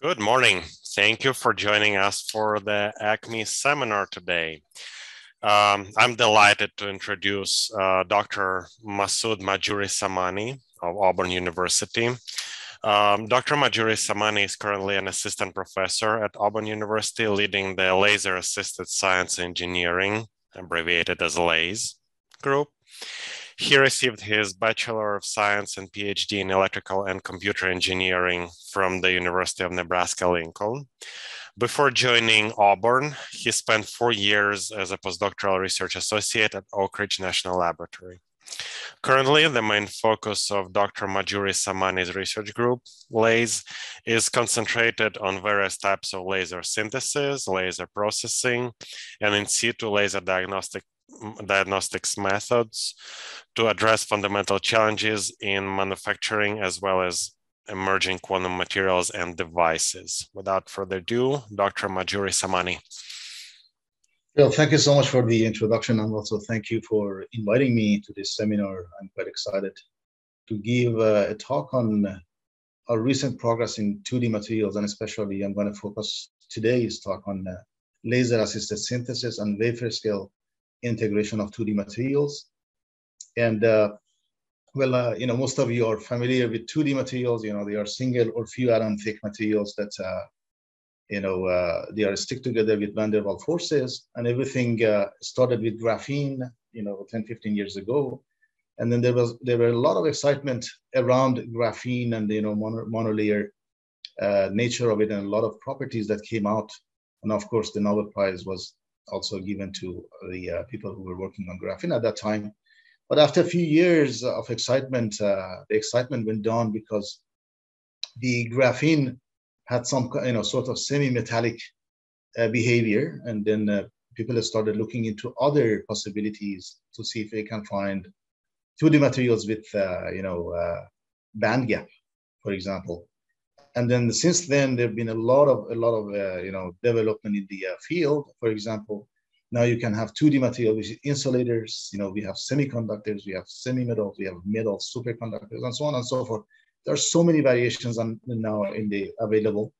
Good morning. Thank you for joining us for the ACME seminar today. I'm delighted to introduce Dr. Masoud Mahjouri-Samani of Auburn University. Dr. Mahjouri-Samani is currently an assistant professor at Auburn University, leading the Laser Assisted Science Engineering, abbreviated as LASE, group. He received his Bachelor of Science and PhD in Electrical and Computer Engineering from the University of Nebraska-Lincoln. Before joining Auburn, he spent 4 years as a postdoctoral research associate at Oak Ridge National Laboratory. Currently, the main focus of Dr. Mahjouri-Samani's research group, LASE, is concentrated on various types of laser synthesis, laser processing, and in situ laser diagnostics methods to address fundamental challenges in manufacturing as well as emerging quantum materials and devices. Without further ado, Dr. Mahjouri-Samani. Well, thank you so much for the introduction, and also thank you for inviting me to this seminar. I'm quite excited to give a talk on our recent progress in 2D materials, and especially I'm going to focus today's talk on laser-assisted synthesis and wafer-scale integration of 2D materials. And most of you are familiar with 2D materials. They are single or few atom thick materials that they are stick together with van der Waals forces, and everything started with graphene, 10, 15 years ago. And then there were a lot of excitement around graphene and the monolayer nature of it, and a lot of properties that came out. And of course, the Nobel Prize was also given to the people who were working on graphene at that time. But after a few years of excitement, the excitement went down because the graphene had some sort of semi-metallic behavior, and then people started looking into other possibilities to see if they can find 2D materials with band gap, for example. And then since then, there've been a lot of development in the field. For example, now you can have 2D material, which is insulators. We have semiconductors, we have semi-metals, we have metal superconductors, and so on and so forth. There are so many variations now available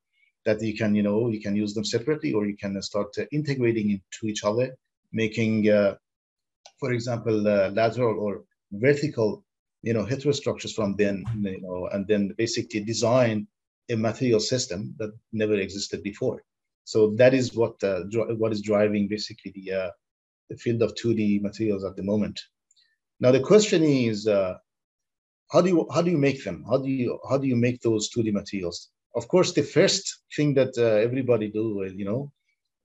that you can use them separately, or you can start integrating into each other, making, for example, lateral or vertical, heterostructures from them, and then basically design a material system that never existed before. So that is what is driving basically the field of 2D materials at the moment. Now the question is, how do you make them? How do you make those 2D materials? Of course, the first thing that everybody do,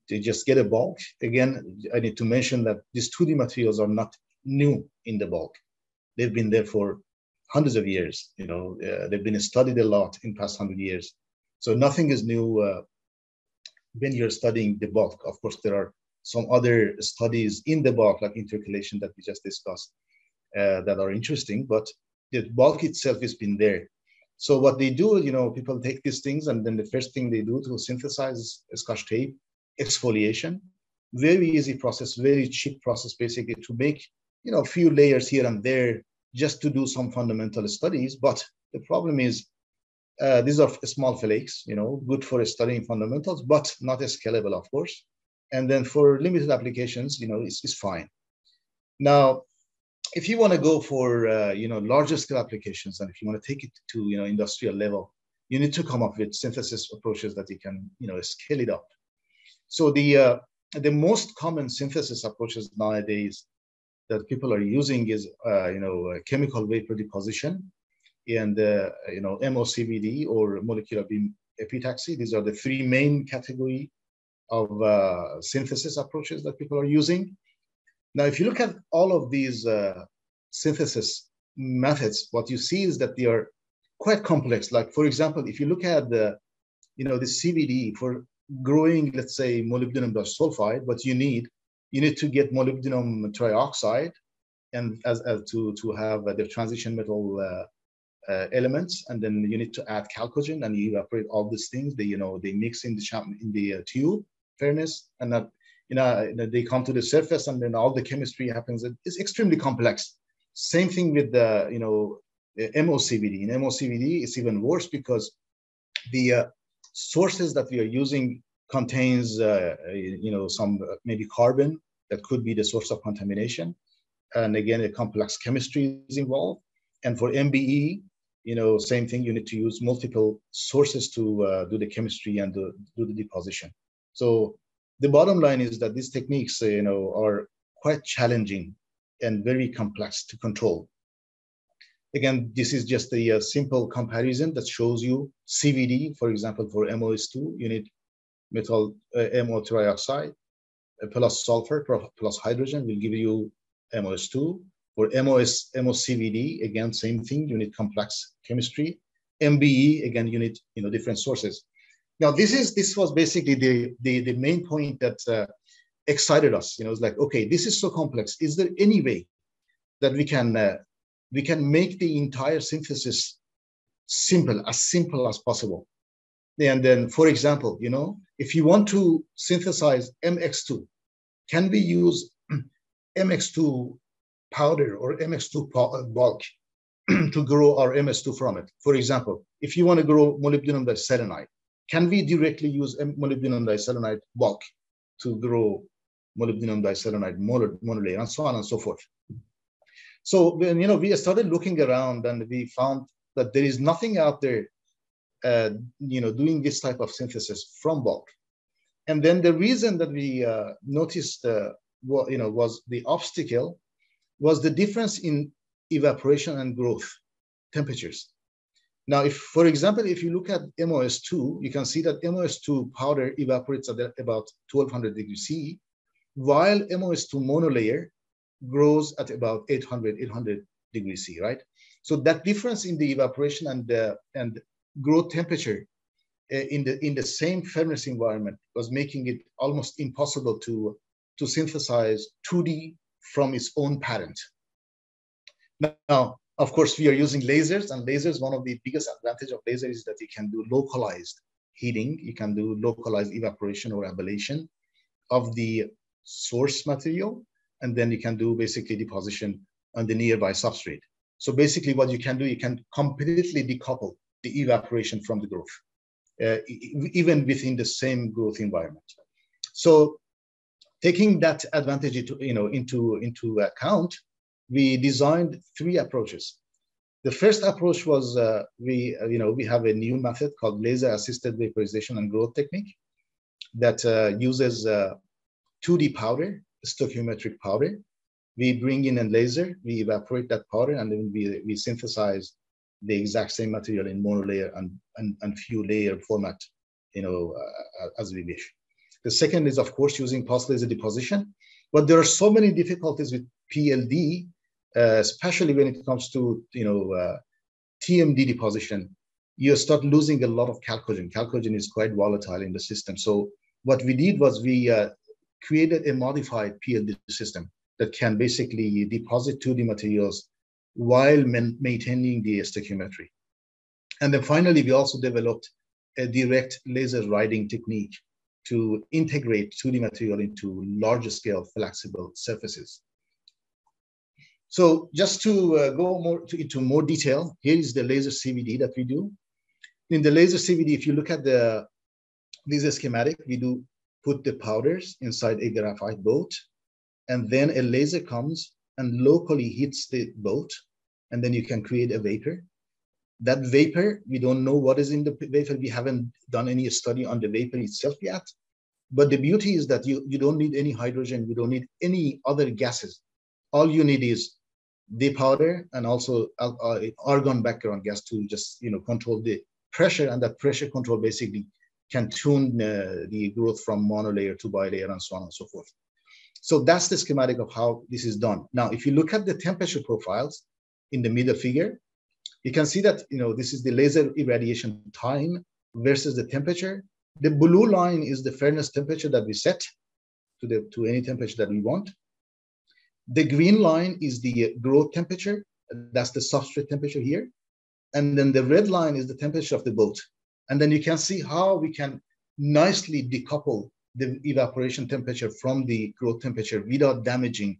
they just get a bulk. Again, I need to mention that these 2D materials are not new in the bulk. They've been there for hundreds of years. They've been studied a lot in past 100 years. So nothing is new when you're studying the bulk. Of course, there are some other studies in the bulk, like intercalation that we just discussed, that are interesting, but the bulk itself has been there. So what they do, people take these things, and then the first thing they do to synthesize is Scotch tape, exfoliation. Very easy process, very cheap process, basically, to make a few layers here and there just to do some fundamental studies. But the problem is these are small flakes, good for studying fundamentals, but not as scalable, of course. And then for limited applications, it's fine. Now, if you want to go for larger scale applications, and if you want to take it to industrial level, you need to come up with synthesis approaches that you can scale it up. So the most common synthesis approaches nowadays that people are using is chemical vapor deposition and MOCVD, or molecular beam epitaxy. These are the three main category of synthesis approaches that people are using. Now, if you look at all of these synthesis methods, what you see is that they are quite complex. Like, for example, if you look at the CVD for growing, let's say, molybdenum disulfide, what you need to get molybdenum trioxide, and as to have the transition metal elements, and then you need to add chalcogen, and you evaporate all these things. They mix in the tube furnace, and that they come to the surface, and then all the chemistry happens. It's extremely complex. Same thing with the MOCVD. In MOCVD, it's even worse because the sources that we are using contains, some maybe carbon that could be the source of contamination. And again, a complex chemistry is involved. And for MBE, same thing, you need to use multiple sources to do the chemistry and do the deposition. So the bottom line is that these techniques, are quite challenging and very complex to control. Again, this is just a simple comparison that shows you CVD, for example, for MOS2, you need methyl MO trioxide plus sulfur plus hydrogen will give you MOS2. For MOCVD, again, same thing, you need complex chemistry. MBE, again, you need different sources. Now, this was basically the main point that excited us. It's like, okay, this is so complex. Is there any way that we can make the entire synthesis simple as possible? And then, for example, if you want to synthesize MX2, can we use MX2 powder or MX2 bulk to grow our MS2 from it? For example, if you want to grow molybdenum diselenide, can we directly use molybdenum diselenide bulk to grow molybdenum diselenide monolayer, and so on and so forth? So when we started looking around, and we found that there is nothing out there, doing this type of synthesis from bulk. And then the reason that we noticed, was the obstacle, was the difference in evaporation and growth temperatures. Now, for example, if you look at MOS2, you can see that MOS2 powder evaporates at about 1200 degrees C, while MOS2 monolayer grows at about 800 degrees C, right? So that difference in the evaporation and growth temperature in the same furnace environment was making it almost impossible to synthesize 2D from its own parent. Now, of course, we are using lasers, and lasers, one of the biggest advantage of lasers is that you can do localized heating, you can do localized evaporation or ablation of the source material, and then you can do basically deposition on the nearby substrate. So basically what you can do, you can completely decouple the evaporation from the growth, even within the same growth environment. So taking that advantage into account, we designed 3 approaches. The first approach was we have a new method called laser-assisted vaporization and growth technique that uses 2D powder, stoichiometric powder. We bring in a laser, we evaporate that powder, and then we synthesize the exact same material in monolayer and few layer format, as we wish. The second is, of course, using pulse laser deposition, but there are so many difficulties with PLD, especially when it comes to TMD deposition. You start losing a lot of chalcogen. Chalcogen is quite volatile in the system. So what we did was we created a modified PLD system that can basically deposit 2D materials while maintaining the stoichiometry. And then finally, we also developed a direct laser writing technique to integrate 2D material into larger scale flexible surfaces. So just to go into more detail, here is the laser CVD that we do. In the laser CVD, if you look at the laser schematic, we do put the powders inside a graphite boat, and then a laser comes and locally hits the boat, and then you can create a vapor. That vapor, we don't know what is in the vapor. We haven't done any study on the vapor itself yet. But the beauty is that you don't need any hydrogen, you don't need any other gases. All you need is the powder and also argon background gas to just control the pressure, and that pressure control basically can tune the growth from monolayer to bilayer and so on and so forth. So that's the schematic of how this is done. Now, if you look at the temperature profiles in the middle figure, you can see that this is the laser irradiation time versus the temperature. The blue line is the furnace temperature that we set to any temperature that we want. The green line is the growth temperature. That's the substrate temperature here. And then the red line is the temperature of the boat. And then you can see how we can nicely decouple the evaporation temperature from the growth temperature without damaging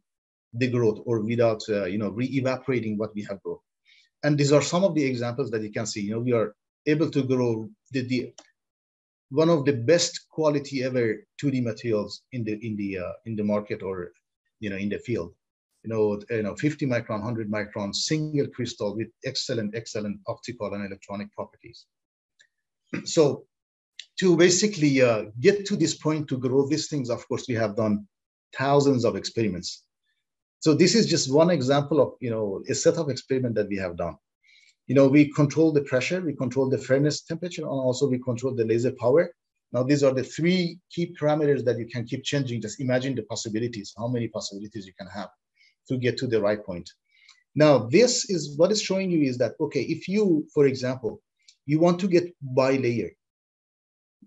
the growth or without re-evaporating what we have grown. And these are some of the examples that you can see. We are able to grow one of the best quality ever 2D materials in the market, or in the field. 50 micron, 100 micron single crystal with excellent optical and electronic properties. So to basically get to this point to grow these things, of course, we have done thousands of experiments. So this is just one example of a set of experiments that we have done. We control the pressure, we control the furnace temperature, and also we control the laser power. Now, these are the three key parameters that you can keep changing. Just imagine the possibilities, how many possibilities you can have to get to the right point. Now, this is what is showing you is that, okay, if you, for example, you want to get bilayer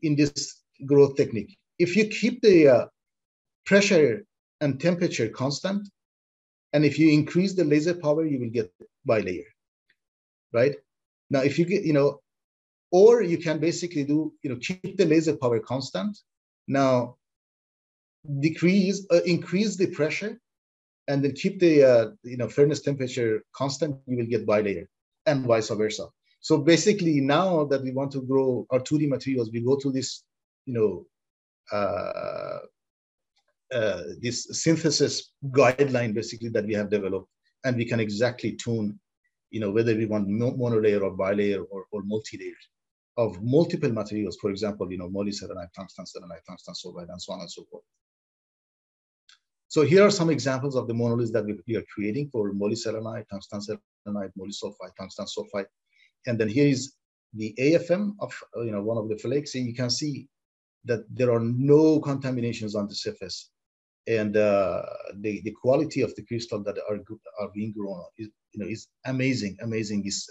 in this growth technique, if you keep the pressure and temperature constant, and if you increase the laser power, you will get bilayer, right? Now, if you get, or you can basically do, keep the laser power constant. Now, increase the pressure, and then keep the furnace temperature constant. You will get bilayer, and vice versa. So basically, now that we want to grow our 2D materials, we go to this, this synthesis guideline basically that we have developed, and we can exactly tune, whether we want monolayer or bilayer or multi-layer of multiple materials, for example, moly-selenide, tungsten-selenide, tungsten sulfide, and so on and so forth. So here are some examples of the monoliths that we are creating for moly-selenide, tungsten-selenide, moly-sulfide, tungsten sulfide. And then here is the AFM of one of the flakes. And you can see that there are no contaminations on the surface, and the quality of the crystal that are being grown is amazing. Is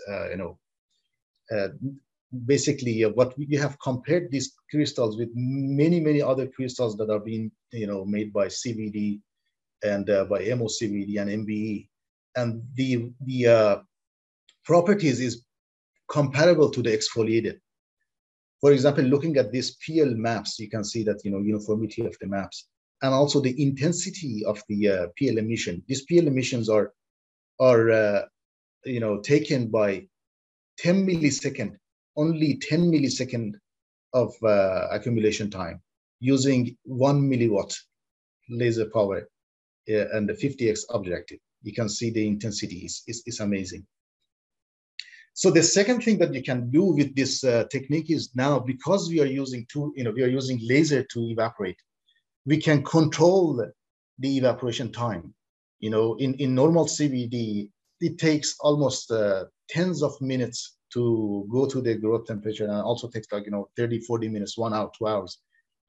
basically what we have compared these crystals with many other crystals that are being made by CVD and by MOCVD and MBE, and the properties is comparable to the exfoliated. For example, looking at these PL maps, you can see that uniformity of the maps, and also the intensity of the PL emission. These PL emissions are taken by 10 millisecond, only 10 millisecond of accumulation time, using 1 milliwatt laser power and the 50x objective. You can see the intensity is amazing. So the second thing that you can do with this technique is, now, because we are using laser to evaporate, we can control the evaporation time. In normal CVD, it takes almost tens of minutes to go to the growth temperature, and also takes 30, 40 minutes, 1 hour, 2 hours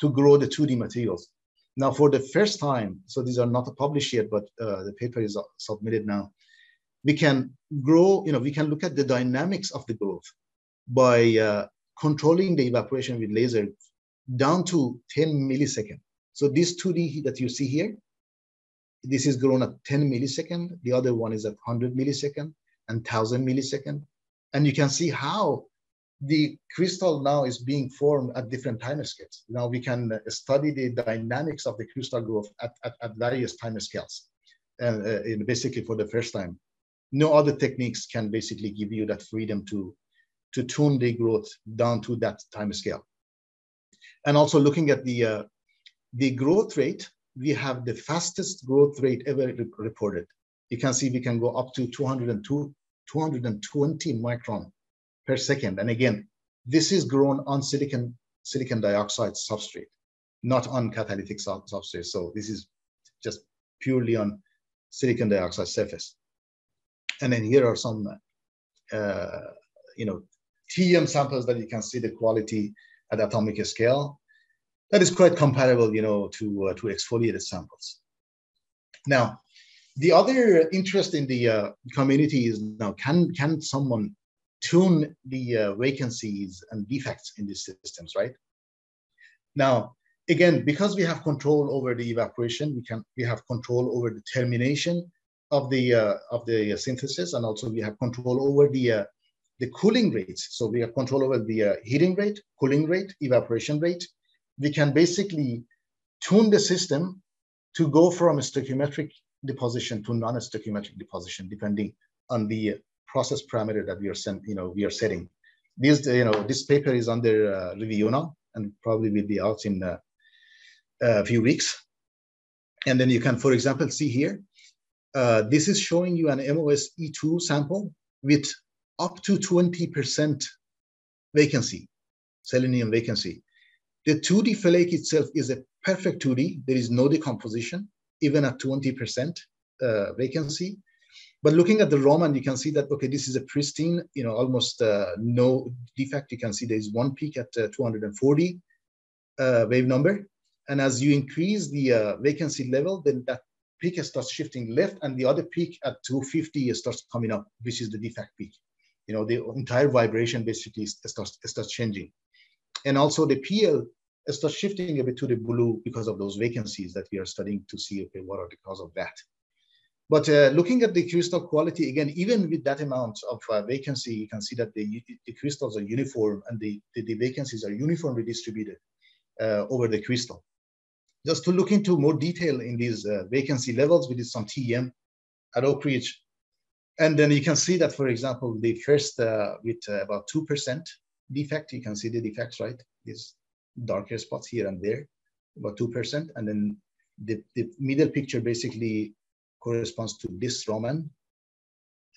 to grow the 2D materials. Now, for the first time, so these are not published yet, but the paper is submitted now, we can grow, we can look at the dynamics of the growth by controlling the evaporation with laser down to 10 milliseconds. So this 2D that you see here, this is grown at 10 milliseconds. The other one is at 100 milliseconds and 1000 milliseconds. And you can see how the crystal now is being formed at different time scales. Now we can study the dynamics of the crystal growth at various time scales. And basically, for the first time, no other techniques can basically give you that freedom to tune the growth down to that time scale. And also looking at the growth rate, we have the fastest growth rate ever reported. You can see we can go up to 220 micron per second. And again, this is grown on silicon dioxide substrate, not on catalytic substrate. So this is just purely on silicon dioxide surface. And then here are some, TM samples that you can see the quality at atomic scale. That is quite comparable, to exfoliated samples. Now, the other interest in the community is, now, can someone tune the vacancies and defects in these systems, right? Now, again, because we have control over the evaporation, we have control over the termination of the synthesis, and also we have control over the cooling rates. So we have control over the heating rate, cooling rate, evaporation rate. We can basically tune the system to go from a stoichiometric deposition to non-stoichiometric deposition, depending on the process parameter that we are setting. This paper is under review now, and probably will be out in a few weeks. And then you can, for example, see here, this is showing you an MOS E2 sample with up to 20% vacancy, selenium vacancy. The 2D flake itself is a perfect 2D. There is no decomposition, even at 20% vacancy. But looking at the Raman, you can see that, okay, this is a pristine, almost no defect. You can see there is one peak at 240 wave number. And as you increase the vacancy level, then that peak starts shifting left, and the other peak at 250 starts coming up, which is the defect peak. The entire vibration basically starts changing. And also the PL starts shifting a bit to the blue because of those vacancies that we are studying to see, okay, what are the cause of that. But looking at the crystal quality, again, even with that amount of vacancy, you can see that the crystals are uniform, and the vacancies are uniformly distributed over the crystal. Just to look into more detail in these vacancy levels, we did some TEM at Oak Ridge. And then you can see that, for example, the first with about 2% defect, you can see the defects, right? These darker spots here and there, about 2%. And then the middle picture basically corresponds to this Raman.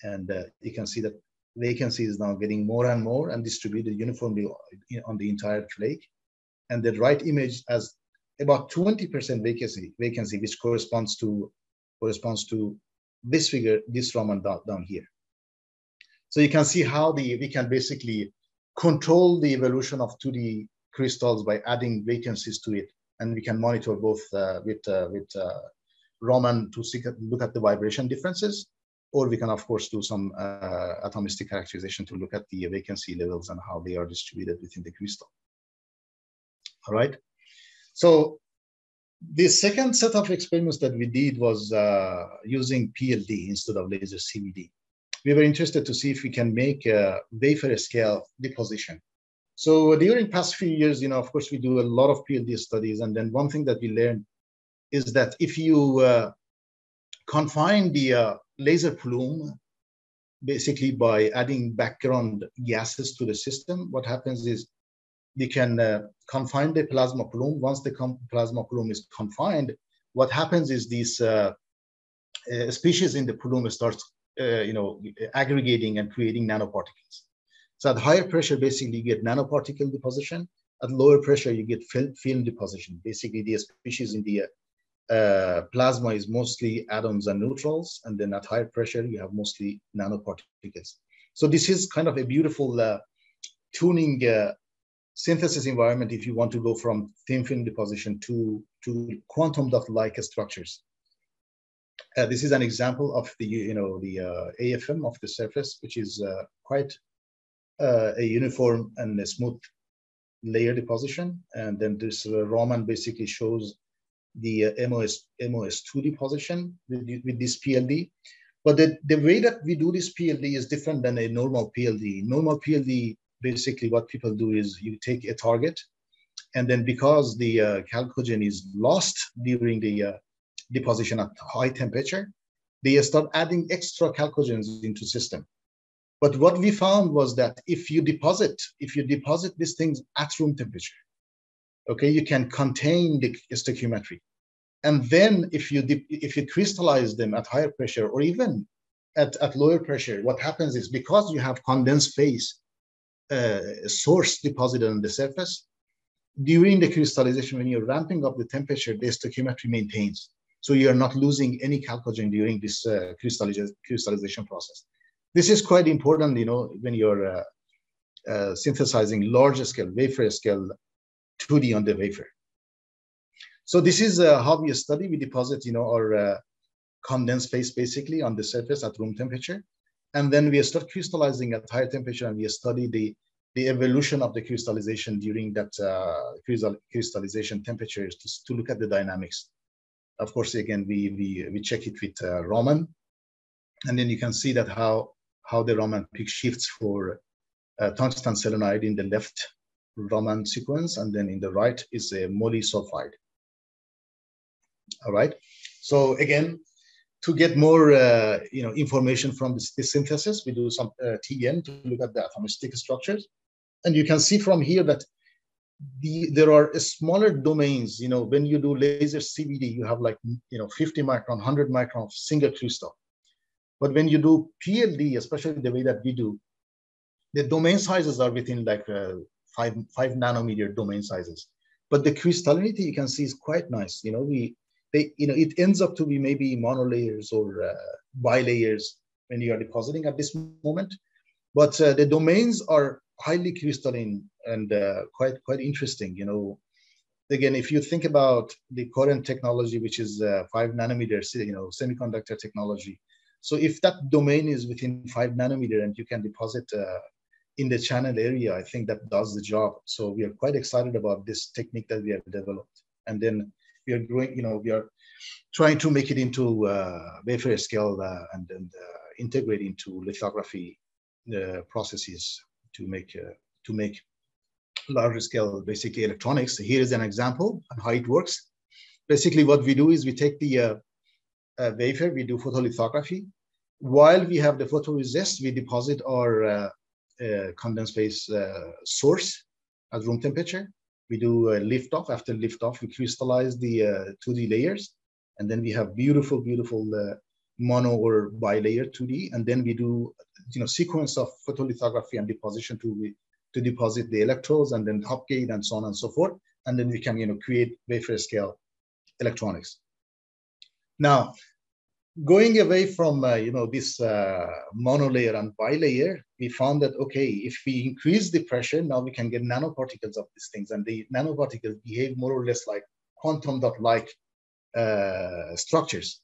And you can see that vacancy is now getting more and more and distributed uniformly on the entire flake. And the right image has about 20% vacancy, which corresponds to this figure, this Raman down here. So you can see how we can basically control the evolution of 2D crystals by adding vacancies to it, and we can monitor both with Raman to look at the vibration differences, or we can of course do some atomistic characterization to look at the vacancy levels and how they are distributed within the crystal. All right. So the second set of experiments that we did was using PLD instead of laser CVD. We were interested to see if we can make a wafer scale deposition. So during past few years, of course, we do a lot of PLD studies. And then one thing that we learned is that if you confine the laser plume, basically by adding background gases to the system, what happens is we can confine the plasma plume. Once the plasma plume is confined, what happens is these species in the plume starts, aggregating and creating nanoparticles. So at higher pressure, basically you get nanoparticle deposition. At lower pressure, you get film deposition. Basically, the species in the plasma is mostly atoms and neutrals, and then at higher pressure, you have mostly nanoparticles. So this is kind of a beautiful tuning synthesis environment if you want to go from thin film deposition to quantum dot-like structures. This is an example of the AFM of the surface, which is quite a uniform and a smooth layer deposition. And then this Raman basically shows the MOS2 deposition with this PLD. But the way that we do this PLD is different than a normal PLD. Normal PLD, basically what people do is you take a target, and then because the chalcogen is lost during the deposition at high temperature, they start adding extra chalcogens into system. But what we found was that if you deposit these things at room temperature, okay, you can contain the stoichiometry. And then if you crystallize them at higher pressure or even at lower pressure, what happens is because you have condensed phase source deposited on the surface, during the crystallization, when you're ramping up the temperature, the stoichiometry maintains. So you're not losing any chalcogen during this crystallization process. This is quite important, when you're synthesizing larger scale, wafer scale 2D on the wafer. So this is how we study. We deposit, our condensed phase basically on the surface at room temperature. And then we start crystallizing at higher temperature, and we study the evolution of the crystallization during that crystallization temperatures to look at the dynamics. Of course, again, we check it with Raman, and then you can see that how the Raman peak shifts for tungsten selenide in the left Raman sequence, and then in the right is a moly sulfide. All right. So again, to get more information from this synthesis, we do some TEM to look at the atomistic structures. And you can see from here that there are smaller domains. When you do laser CVD, you have like 50 micron, 100 micron of single crystal. But when you do PLD, especially the way that we do, the domain sizes are within like 5 nanometer domain sizes. But the crystallinity you can see is quite nice. It ends up to be maybe monolayers or bilayers when you are depositing at this moment. But the domains are highly crystalline and quite interesting. Again, if you think about the current technology, which is 5 nanometer, semiconductor technology. So if that domain is within 5 nanometer and you can deposit in the channel area, I think that does the job. So we are quite excited about this technique that we have developed. And then we are growing, we are trying to make it into wafer scale and then integrate into lithography processes to make larger scale, basically electronics. Here is an example of how it works. Basically, what we do is we take the wafer, we do photolithography. While we have the photoresist, we deposit our condensed phase source at room temperature. We do lift-off. After lift-off, we crystallize the 2D layers. And then we have beautiful mono or bilayer 2D. And then we do sequence of photolithography and deposition to deposit the electrodes and then hop gate and so on and so forth. And then we can create wafer scale electronics. Now, going away from this monolayer and bilayer, we found that okay, if we increase the pressure, now we can get nanoparticles of these things, and the nanoparticles behave more or less like quantum dot-like structures.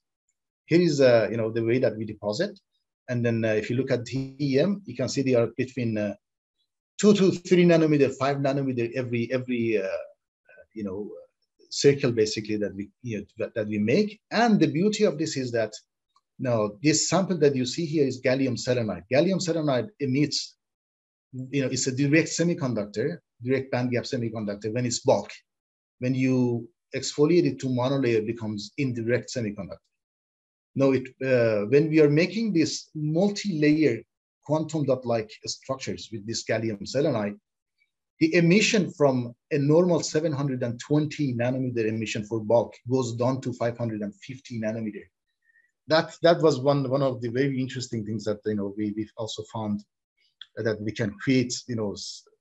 Here is the way that we deposit, and then if you look at TEM, you can see they are between 2 to 3 nanometer, 5 nanometer every circle basically that we make. And the beauty of this is that now this sample that you see here is gallium selenide. Gallium selenide emits, it's a direct semiconductor, direct band gap semiconductor when it's bulk. When you exfoliate it to monolayer, it becomes indirect semiconductor. Now, when we are making this multi-layer quantum dot-like structures with this gallium selenide, the emission from a normal 720 nanometer emission for bulk goes down to 550 nanometer. That was one of the very interesting things that we've also found, that we can create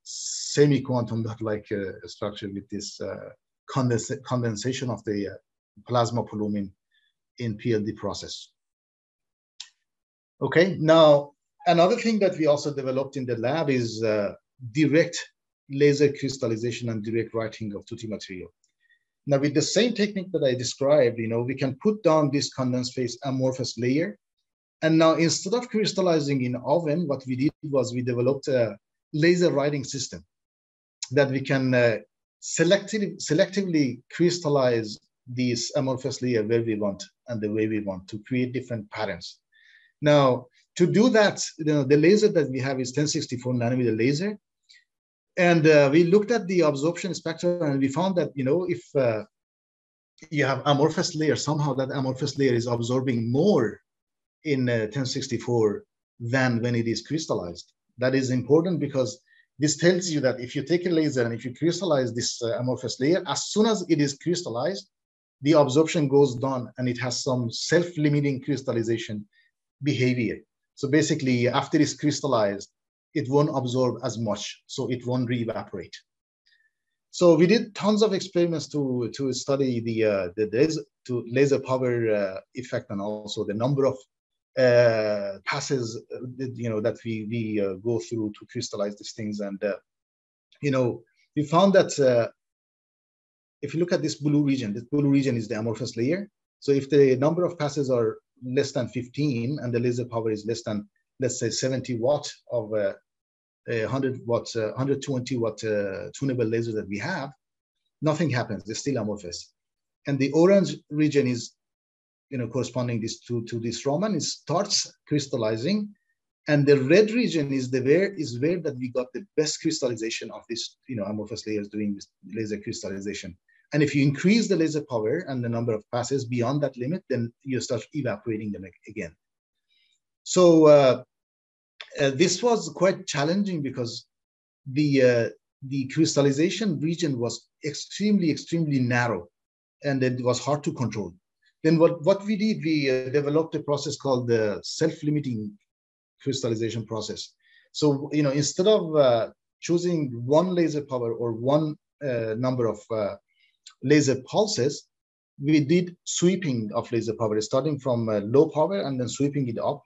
semi-quantum dot-like structure with this condensation of the plasma volume in PLD process. Okay, now another thing that we also developed in the lab is direct laser crystallization and direct writing of 2D material. Now, with the same technique that I described, we can put down this condensed phase amorphous layer. And now, instead of crystallizing in oven, what we did was we developed a laser writing system that we can selectively crystallize this amorphous layer where we want and the way we want to create different patterns. Now, to do that, the laser that we have is 1064 nanometer laser. And we looked at the absorption spectrum, and we found that, if you have amorphous layer, somehow that amorphous layer is absorbing more in 1064 than when it is crystallized. That is important because this tells you that if you take a laser and if you crystallize this amorphous layer, as soon as it is crystallized, the absorption goes down and it has some self-limiting crystallization behavior. So basically, after it's crystallized, it won't absorb as much, so it won't re-evaporate. So we did tons of experiments to study the laser power effect, and also the number of passes that we go through to crystallize these things. And we found that if you look at this blue region is the amorphous layer. So if the number of passes are less than 15 and the laser power is less than, let's say, 70 watt of 100 watt, 120 watt tunable laser that we have, nothing happens. They're still amorphous. And the orange region is, corresponding to this Raman, it starts crystallizing, and the red region is where that we got the best crystallization of this, amorphous layers doing this laser crystallization. And if you increase the laser power and the number of passes beyond that limit, then you start evaporating them again. So this was quite challenging because the the crystallization region was extremely narrow, and it was hard to control. Then what we did, we developed a process called the self-limiting crystallization process. So, instead of choosing one laser power or one number of laser pulses, we did sweeping of laser power, starting from low power and then sweeping it up.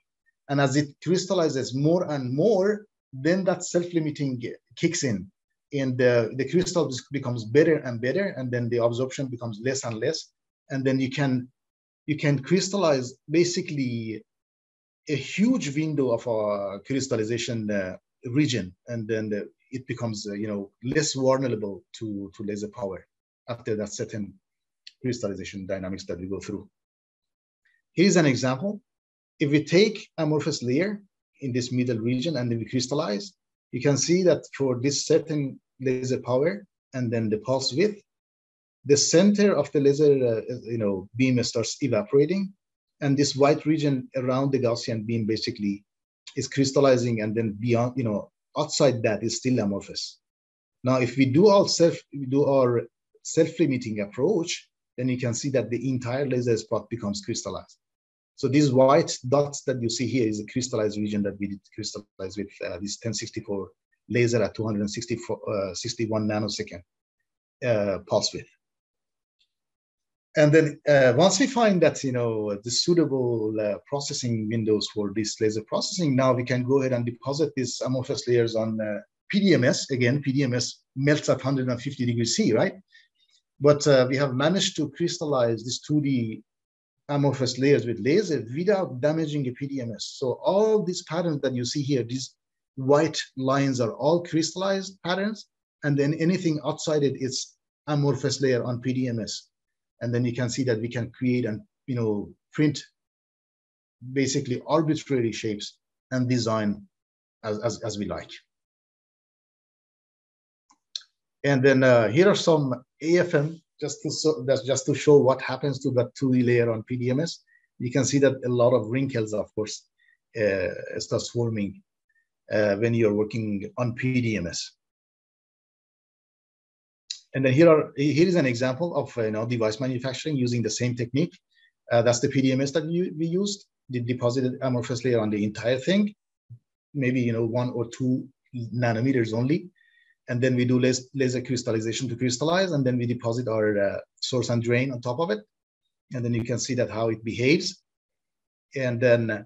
And as it crystallizes more and more, then that self-limiting kicks in, and the crystal becomes better and better, and then the absorption becomes less and less, and then you can crystallize basically a huge window of a crystallization region, and then it becomes less vulnerable to laser power after that certain crystallization dynamics that we go through. Here's an example. If we take amorphous layer in this middle region and then we crystallize, you can see that for this certain laser power and then the pulse width, the center of the laser beam starts evaporating, and this white region around the Gaussian beam basically is crystallizing, and then beyond, outside that is still amorphous. Now, if we do our self-limiting approach, then you can see that the entire laser spot becomes crystallized. So these white dots that you see here is a crystallized region that we did crystallize with this 1064 laser at 261 nanosecond pulse width. And then once we find that, the suitable processing windows for this laser processing, now we can go ahead and deposit these amorphous layers on PDMS. Again, PDMS melts at 150 degrees C, right? But we have managed to crystallize these 2D amorphous layers with laser without damaging a PDMS. So all these patterns that you see here, these white lines are all crystallized patterns, and then anything outside it is amorphous layer on PDMS. And then you can see that we can create and print basically arbitrary shapes and design as we like. And then here are some AFM just to show what happens to that 2D layer on PDMS. You can see that a lot of wrinkles, of course, starts forming when you're working on PDMS. And then here is an example of device manufacturing using the same technique. That's the PDMS that we used. The deposited amorphous layer on the entire thing, maybe 1 or 2 nanometers only. And then we do laser crystallization to crystallize, and then we deposit our source and drain on top of it. And then you can see that how it behaves. And then,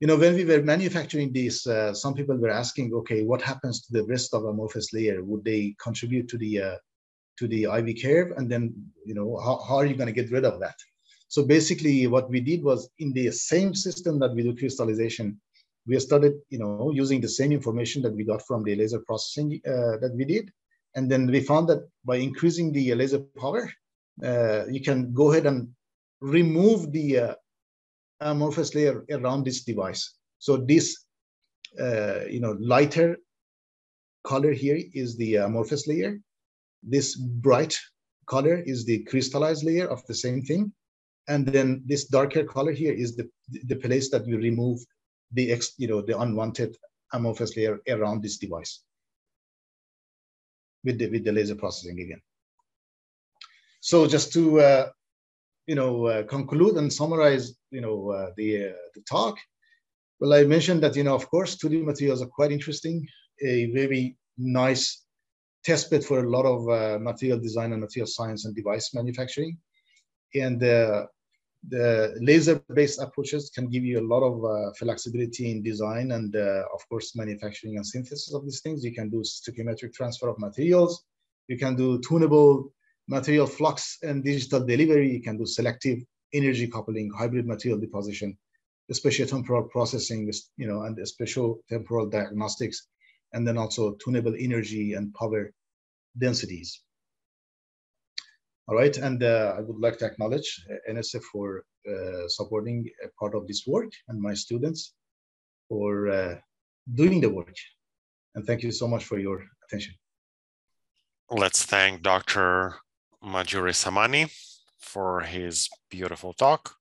when we were manufacturing this, some people were asking, okay, what happens to the rest of amorphous layer? Would they contribute to the IV curve? And then, how are you going to get rid of that? So basically what we did was, in the same system that we do crystallization, we started, using the same information that we got from the laser processing that we did. And then we found that by increasing the laser power, you can go ahead and remove the amorphous layer around this device. So this, lighter color here is the amorphous layer. This bright color is the crystallized layer of the same thing. And then this darker color here is the place that we remove the unwanted amorphous layer around this device with the laser processing again. So just to conclude and summarize the talk, well, I mentioned that of course 2D materials are quite interesting, a very nice testbed for a lot of material design and material science and device manufacturing, and the laser-based approaches can give you a lot of flexibility in design and, of course, manufacturing and synthesis of these things. You can do stoichiometric transfer of materials. You can do tunable material flux and digital delivery. You can do selective energy coupling, hybrid material deposition, spatiotemporal processing, and spatial temporal diagnostics, and then also tunable energy and power densities. All right, and I would like to acknowledge NSF for supporting a part of this work, and my students for doing the work. And thank you so much for your attention. Let's thank Dr. Mahjouri-Samani for his beautiful talk.